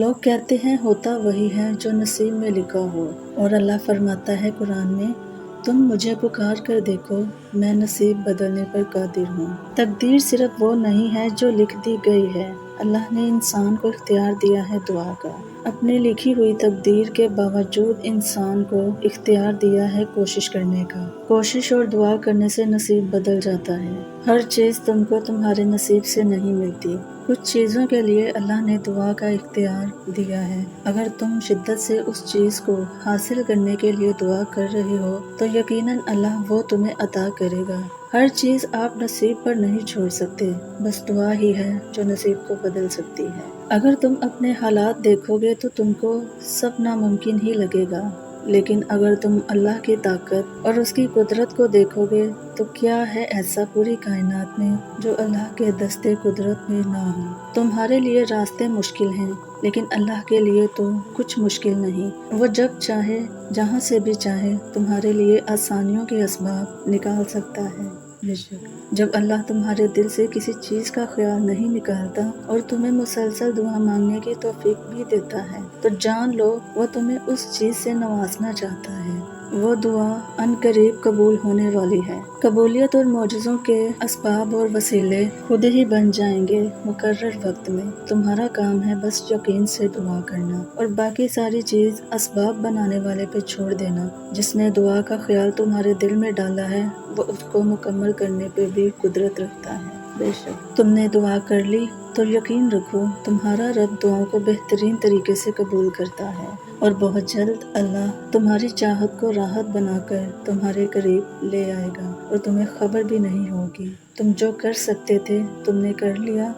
लोग कहते हैं होता वही है जो नसीब में लिखा हो, और अल्लाह फरमाता है कुरान में, तुम मुझे पुकार कर देखो, मैं नसीब बदलने पर कादिर हूँ। तकदीर सिर्फ वो नहीं है जो लिख दी गई है, अल्लाह ने इंसान को इख्तियार दिया है दुआ का। अपनी लिखी हुई तकदीर के बावजूद इंसान को इख्तियार दिया है कोशिश करने का। कोशिश और दुआ करने से नसीब बदल जाता है। हर चीज़ तुमको तुम्हारे नसीब से नहीं मिलती। कुछ चीज़ों के लिए अल्लाह ने दुआ का इख्तियार दिया है। अगर तुम शिद्दत से उस चीज़ को हासिल करने के लिए दुआ कर रहे हो तो यकीनन अल्लाह वो तुम्हें अता करेगा। हर चीज़ आप नसीब पर नहीं छोड़ सकते, बस दुआ ही है जो नसीब को बदल सकती है। अगर तुम अपने हालात देखोगे तो तुमको सब नामुमकिन ही लगेगा, लेकिन अगर तुम अल्लाह की ताकत और उसकी कुदरत को देखोगे तो क्या है ऐसा पूरी कायनात में जो अल्लाह के दस्ते कुदरत में ना हो। तुम्हारे लिए रास्ते मुश्किल हैं, लेकिन अल्लाह के लिए तो कुछ मुश्किल नहीं। वो जब चाहे जहाँ से भी चाहे तुम्हारे लिए आसानियों के असबाब निकाल सकता है। बेशक जब अल्लाह तुम्हारे दिल से किसी चीज़ का ख्याल नहीं निकालता और तुम्हें मुसलसल दुआ मांगने की तौफीक भी देता है, तो जान लो वो तुम्हें उस चीज़ से नवाजना चाहता है। वो दुआ अनकरीब कबूल होने वाली है। कबूलियत और मौजज़ों के असबाब और वसीले खुद ही बन जाएंगे मुकर्रर वक्त में। तुम्हारा काम है बस यकीन से दुआ करना और बाकी सारी चीज़ असबाब बनाने वाले पे छोड़ देना। जिसने दुआ का ख्याल तुम्हारे दिल में डाला है वो उसको मुकम्मल करने पे भी कुदरत रखता है। बेशक तुमने दुआ कर ली तो यकीन रखो तुम्हारा रब दुआओं को बेहतरीन तरीके से कबूल करता है, और बहुत जल्द अल्लाह तुम्हारी चाहत को राहत बनाकर तुम्हारे करीब ले आएगा और तुम्हें खबर भी नहीं होगी। तुम जो कर सकते थे तुमने कर लिया,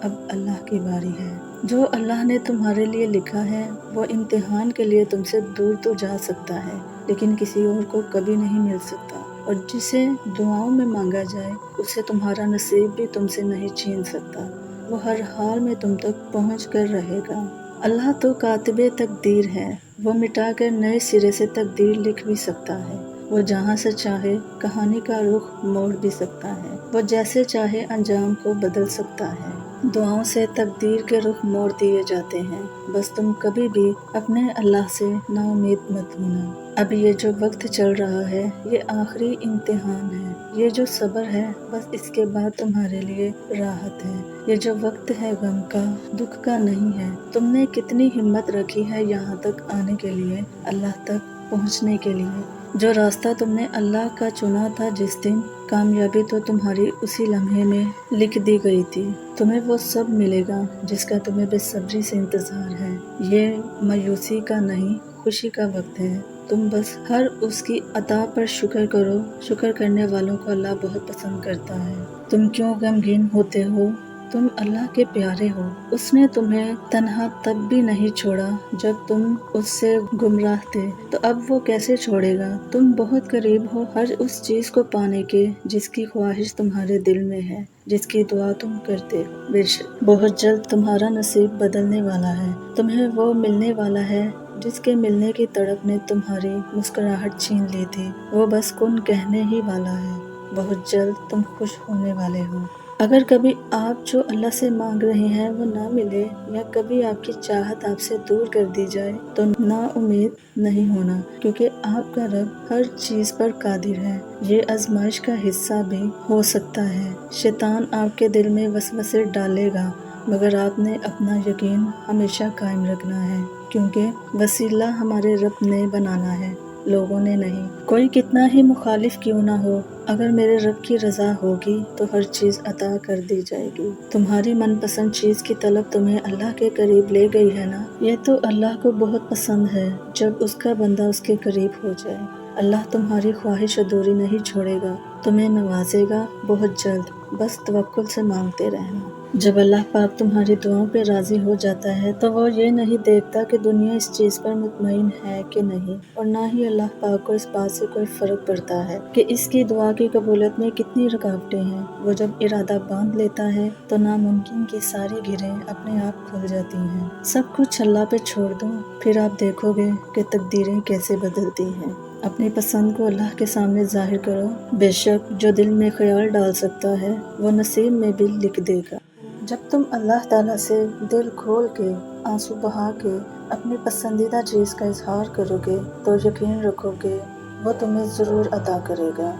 अब अल्लाह की बारी है। जो अल्लाह ने तुम्हारे लिए लिखा है वो इम्तिहान के लिए तुमसे दूर तो जा सकता है, लेकिन किसी और को कभी नहीं मिल सकता, और जिसे दुआओं में मांगा जाए उसे तुम्हारा नसीब भी तुमसे नहीं छीन सकता। वो हर हाल में तुम तक पहुँच कर रहेगा। अल्लाह तो कातिबे तकदीर है, वो मिटाकर नए सिरे से तकदीर लिख भी सकता है। वो जहाँ से चाहे कहानी का रुख मोड़ भी सकता है। वो जैसे चाहे अंजाम को बदल सकता है। दुआओं से तकदीर के रुख मोड़ दिए जाते हैं। बस तुम कभी भी अपने अल्लाह से नाउम्मीद मत होना। अब ये जो वक्त चल रहा है ये आखिरी इम्तिहान है। ये जो सब्र है बस इसके बाद तुम्हारे लिए राहत है। ये जो वक्त है गम का, दुख का नहीं है। तुमने कितनी हिम्मत रखी है यहाँ तक आने के लिए, अल्लाह तक पहुँचने के लिए। जो रास्ता तुमने अल्लाह का चुना था जिस दिन, कामयाबी तो तुम्हारी उसी लम्हे में लिख दी गई थी। तुम्हें वो सब मिलेगा जिसका तुम्हें बेसब्री से इंतज़ार है। ये मायूसी का नहीं, खुशी का वक्त है। तुम बस हर उसकी अता पर शुक्र करो। शुक्र करने वालों को अल्लाह बहुत पसंद करता है। तुम क्यों गमगीन होते हो? तुम अल्लाह के प्यारे हो। उसने तुम्हें तन्हा तब भी नहीं छोड़ा जब तुम उससे गुमराह थे, तो अब वो कैसे छोड़ेगा? तुम बहुत करीब हो हर उस चीज़ को पाने के जिसकी ख्वाहिश तुम्हारे दिल में है, जिसकी दुआ तुम करते हो। बेशक बहुत जल्द तुम्हारा नसीब बदलने वाला है। तुम्हें वो मिलने वाला है जिसके मिलने की तड़प ने तुम्हारी मुस्कुराहट छीन ली थी। वो बस कुन कहने ही वाला है। बहुत जल्द तुम खुश होने वाले हो। अगर कभी आप जो अल्लाह से मांग रहे हैं वो ना मिले, या कभी आपकी चाहत आपसे दूर कर दी जाए, तो ना उम्मीद नहीं होना, क्योंकि आपका रब हर चीज़ पर कादिर है। ये आजमाइश का हिस्सा भी हो सकता है। शैतान आपके दिल में वसवसे डालेगा, मगर आपने अपना यकीन हमेशा कायम रखना है, क्योंकि वसीला हमारे रब ने बनाना है, लोगों ने नहीं। कोई कितना ही मुखालिफ क्यों ना हो, अगर मेरे रब की रज़ा होगी तो हर चीज़ अता कर दी जाएगी। तुम्हारी मनपसंद चीज़ की तलब तुम्हें अल्लाह के करीब ले गई है ना, ये तो अल्लाह को बहुत पसंद है जब उसका बंदा उसके करीब हो जाए। अल्लाह तुम्हारी ख्वाहिश अधूरी नहीं छोड़ेगा, तुम्हें नवाजेगा बहुत जल्द। बस तवक्कुल से मांगते रहना। जब अल्लाह पाक तुम्हारी दुआओं पे राज़ी हो जाता है तो वो ये नहीं देखता कि दुनिया इस चीज़ पर मुतमईन है कि नहीं, और ना ही अल्लाह पाक को इस बात से कोई फ़र्क पड़ता है कि इसकी दुआ की कबूलियत में कितनी रुकावटें हैं। वो जब इरादा बांध लेता है तो नामुमकिन की सारी गिरें अपने आप खुल जाती हैं। सब कुछ अल्लाह पे छोड़ दो, फिर आप देखोगे कि तकदीरें कैसे बदलती हैं। अपनी पसंद को अल्लाह के सामने जाहिर करो। बेशक जो दिल में ख्याल डाल सकता है वो नसीब में भी लिख देगा। جب تم اللہ تعالیٰ سے دل کھول کے آنسو بہا کے اپنی پسندیدہ چیز کا اظہار کرو گے تو یقین رکھو گے وہ تمہیں ضرور عطا کرے گا۔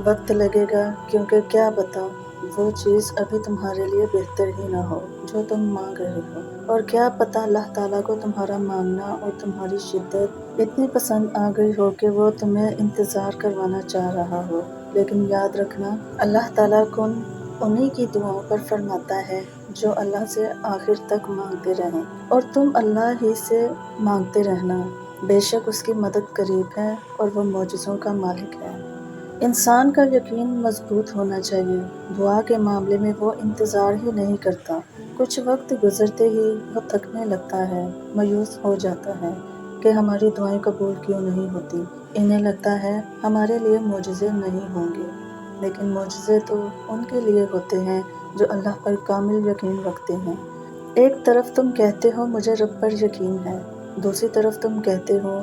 وقت لگے گا کیونکہ کیا پتہ وہ چیز ابھی تمہارے لیے بہتر ہی نہ ہو جو تم مانگ رہے ہو، اور کیا پتہ اللہ تعالیٰ کو تمہارا مانگنا اور تمہاری شدت اتنی پسند آ گئی ہو کہ وہ تمہیں انتظار کروانا چاہ رہا ہو۔ لیکن یاد رکھنا، اللہ تعالیٰ کن انہی کی دعاؤں پر فرماتا ہے جو اللہ سے آخر تک مانگتے رہیں، اور تم اللہ ہی سے مانگتے رہنا، بے شک اس کی مدد قریب ہے اور وہ معجزوں کا مالک ہے۔ انسان کا یقین مضبوط ہونا چاہیے، دعا کے معاملے میں وہ انتظار ہی نہیں کرتا، کچھ وقت گزرتے ہی وہ تھکنے لگتا ہے، مایوس ہو جاتا ہے کہ ہماری دعائیں قبول کیوں نہیں ہوتی، انہیں لگتا ہے ہمارے لیے معجزے نہیں ہوں گے، لیکن معجزے تو ان کے لیے ہوتے ہیں جو اللہ پر کامل یقین رکھتے ہیں۔ ایک طرف تم کہتے ہو مجھے رب پر یقین ہے، دوسری طرف تم کہتے ہو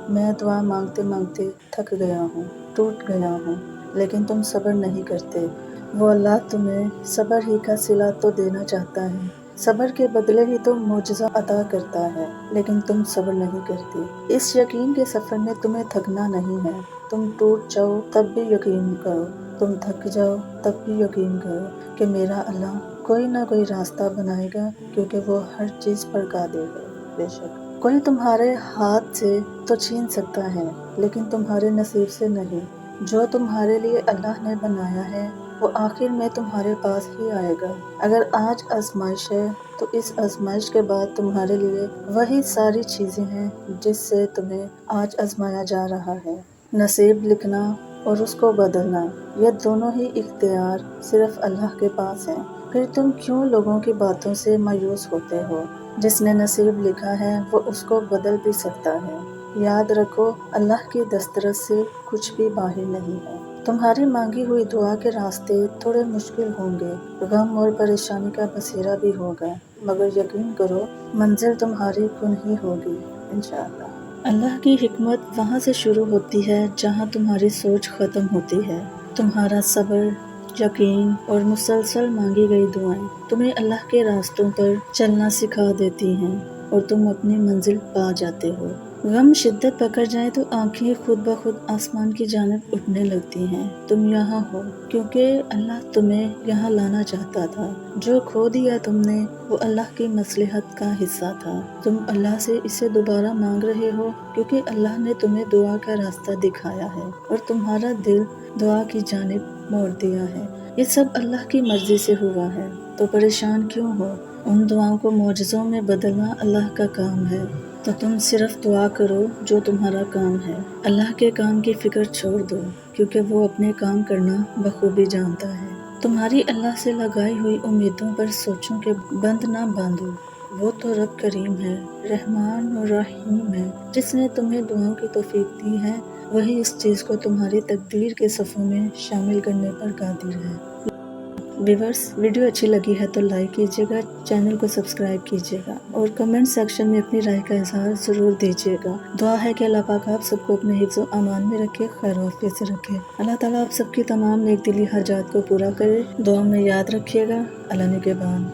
میں دعا مانگتے مانگتے تھک گیا ہوں، ٹوٹ گیا ہوں، لیکن تم صبر نہیں کرتے۔ وہ اللہ تمہیں صبر ہی کا صلہ تو دینا چاہتا ہے، صبر کے بدلے ہی تو معجزہ عطا کرتا ہے، لیکن تم صبر نہیں کرتے۔ اس یقین کے سفر میں تمہیں تھکنا نہیں ہے، تم ٹوٹ جاؤ تب بھی یقین کرو، تم تھک جاؤ تب بھی یقین کرو کہ میرا اللہ کوئی نہ کوئی راستہ بنائے گا، کیونکہ وہ ہر چیز پر قادر ہے۔ بے شک کوئی تمہارے ہاتھ سے تو چھین سکتا ہے لیکن تمہارے نصیب سے نہیں، جو تمہارے لیے اللہ نے بنایا ہے وہ آخر میں تمہارے پاس ہی آئے گا۔ اگر آج آزمائش ہے تو اس آزمائش کے بعد تمہارے لیے وہی ساری چیزیں ہیں جس سے تمہیں آج آزمایا جا رہا ہے۔ نصیب لکھنا اور اس کو بدلنا، یہ دونوں ہی اختیار صرف اللہ کے پاس ہیں۔ پھر تم کیوں لوگوں کی باتوں سے مایوس ہوتے ہو؟ جس نے نصیب لکھا ہے وہ اس کو بدل بھی سکتا ہے۔ یاد رکھو اللہ کی دسترس سے کچھ بھی باہر نہیں ہے۔ تمہاری مانگی ہوئی دعا کے راستے تھوڑے مشکل ہوں گے، غم اور پریشانی کا بسیرا بھی ہوگا، مگر یقین کرو منزل تمہاری کن ہی ہوگی انشاءاللہ۔ اللہ کی حکمت وہاں سے شروع ہوتی ہے جہاں تمہاری سوچ ختم ہوتی ہے۔ تمہارا صبر، یقین اور مسلسل مانگی گئی دعائیں تمہیں اللہ کے راستوں پر چلنا سکھا دیتی ہیں اور تم اپنی منزل پا جاتے ہو۔ غم شدت پکڑ جائے تو آنکھیں خود بخود آسمان کی جانب اٹھنے لگتی ہیں۔ تم یہاں ہو کیونکہ اللہ تمہیں یہاں لانا چاہتا تھا۔ جو کھو دیا تم نے وہ اللہ کی مصلحت کا حصہ تھا۔ تم اللہ سے اسے دوبارہ مانگ رہے ہو کیونکہ اللہ نے تمہیں دعا کا راستہ دکھایا ہے اور تمہارا دل دعا کی جانب موڑ دیا ہے۔ یہ سب اللہ کی مرضی سے ہوا ہے، تو پریشان کیوں ہو؟ ان دعاؤں کو معجزوں میں بدلنا اللہ کا کام ہے، تو تم صرف دعا کرو جو تمہارا کام ہے۔ اللہ کے کام کی فکر چھوڑ دو کیونکہ وہ اپنے کام کرنا بخوبی جانتا ہے۔ تمہاری اللہ سے لگائی ہوئی امیدوں پر سوچوں کے بند نہ باندھو، وہ تو رب کریم ہے، رحمان اور رحیم ہے، جس نے تمہیں دعاؤں کی توفیق دی ہے، وہی اس چیز کو تمہاری تقدیر کے صفوں میں شامل کرنے پر قادر ہے۔ ویورز، ویڈیو اچھی لگی ہے تو لائک کیجیے گا، چینل کو سبسکرائب کیجیے گا اور کمنٹ سیکشن میں اپنی رائے کا اظہار ضرور دیجیے گا۔ دعا ہے کہ اللہ پاک آپ سب کو اپنے حفظ و امان میں رکھے، خیر و عافیت سے رکھے۔ اللہ تعالیٰ آپ سب کی تمام نیک دلی حاجات کو پورا کرے۔ دعا میں یاد رکھیے گا۔ اللہ نگہبان۔